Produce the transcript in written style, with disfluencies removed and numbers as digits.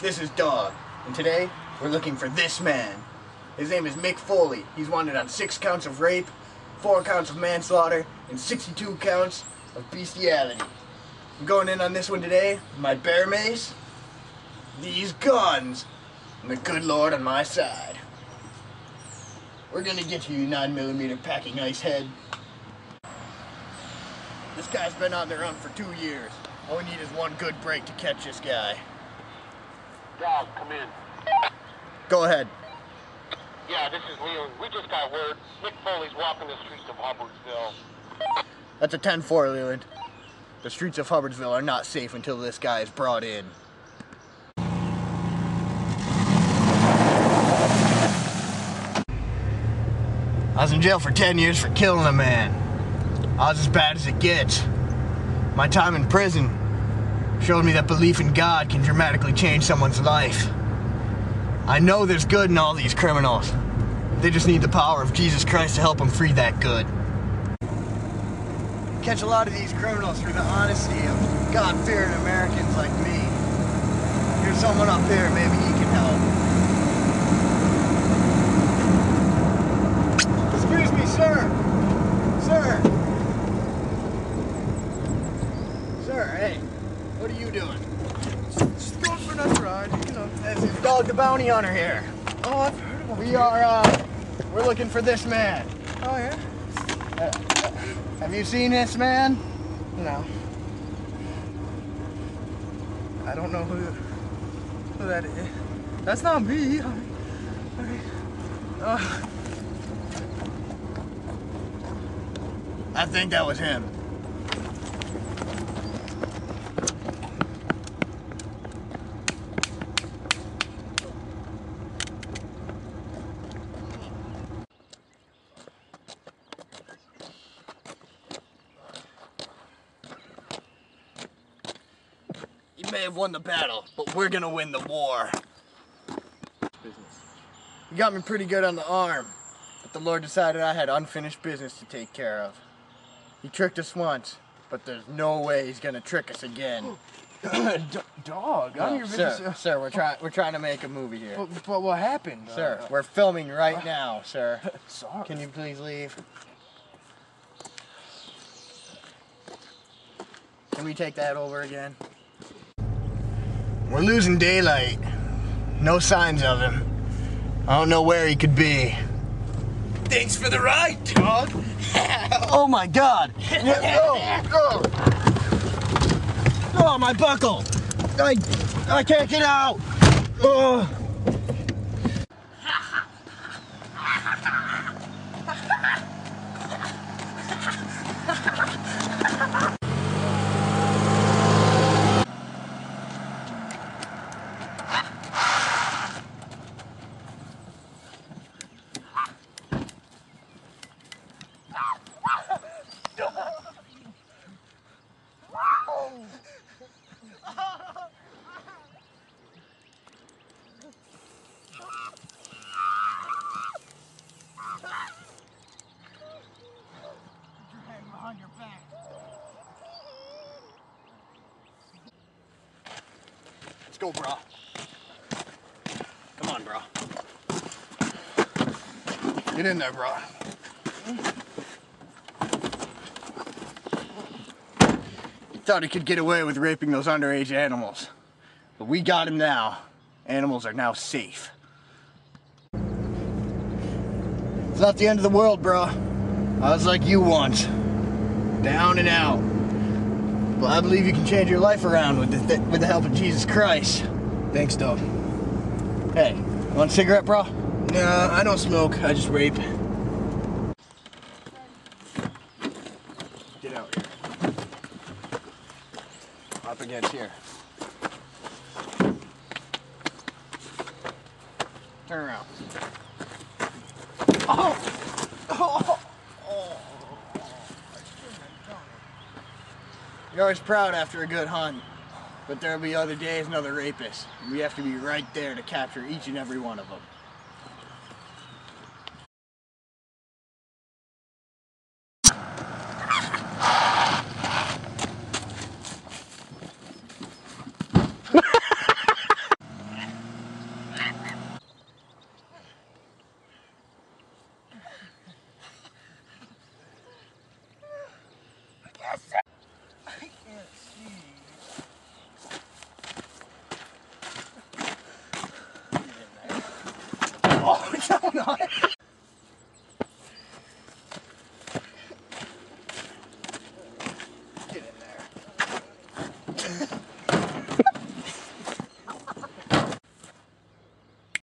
This is Dog, and today we're looking for this man. His name is Mick Foley. He's wanted on 6 counts of rape, 4 counts of manslaughter, and 62 counts of bestiality. I'm going in on this one today with my bear mace, these guns, and the good Lord on my side. We're gonna get you, 9mm packing ice head. This guy's been on the run for 2 years. All we need is one good break to catch this guy. Dog, come in. Go ahead. Yeah, this is Leland. We just got word. Mick Foley's walking the streets of Hubbardsville. That's a 10-4, Leland. The streets of Hubbardsville are not safe until this guy is brought in. I was in jail for 10 years for killing a man. I was as bad as it gets. My time in prison showed me that belief in God can dramatically change someone's life. I know there's good in all these criminals. They just need the power of Jesus Christ to help them free that good. Catch a lot of these criminals through the honesty of God-fearing Americans like me. Here's someone up here, maybe he can help. Excuse me, sir. Sir. Sir, hey. What are you doing? Just going for a nice ride, you know. This is Dog the Bounty Hunter here. Oh, I've heard about We you. are, we're looking for this man. Oh, yeah? Have you seen this man? No. I don't know who that is. That's not me. I think that was him. You may have won the battle, but we're gonna win the war. You got me pretty good on the arm, but the Lord decided I had unfinished business to take care of. He tricked us once, but there's no way he's gonna trick us again. Dog, No, I'm your sir, we're trying to make a movie here. But what happened? Sir, we're filming right now, sir. Sorry. Can you please leave? Can we take that over again? We're losing daylight. No signs of him. I don't know where he could be. Thanks for the ride, dog. Oh my God! Oh, my buckle! I can't get out! Oh. Behind your back. Let's go, bro. Come on, bro. Get in there, bro. He thought he could get away with raping those underage animals. But we got him now. Animals are now safe. It's not the end of the world, bro. I was like you once. Down and out. Well, I believe you can change your life around with the help of Jesus Christ. Thanks, dog. Hey, want a cigarette, bro? Nah, I don't smoke. I just rape. Get out here. Up against here. Turn around. Oh! Oh! You're always proud after a good hunt, but there'll be other days and other rapists. And we have to be right there to capture each and every one of them. wallet.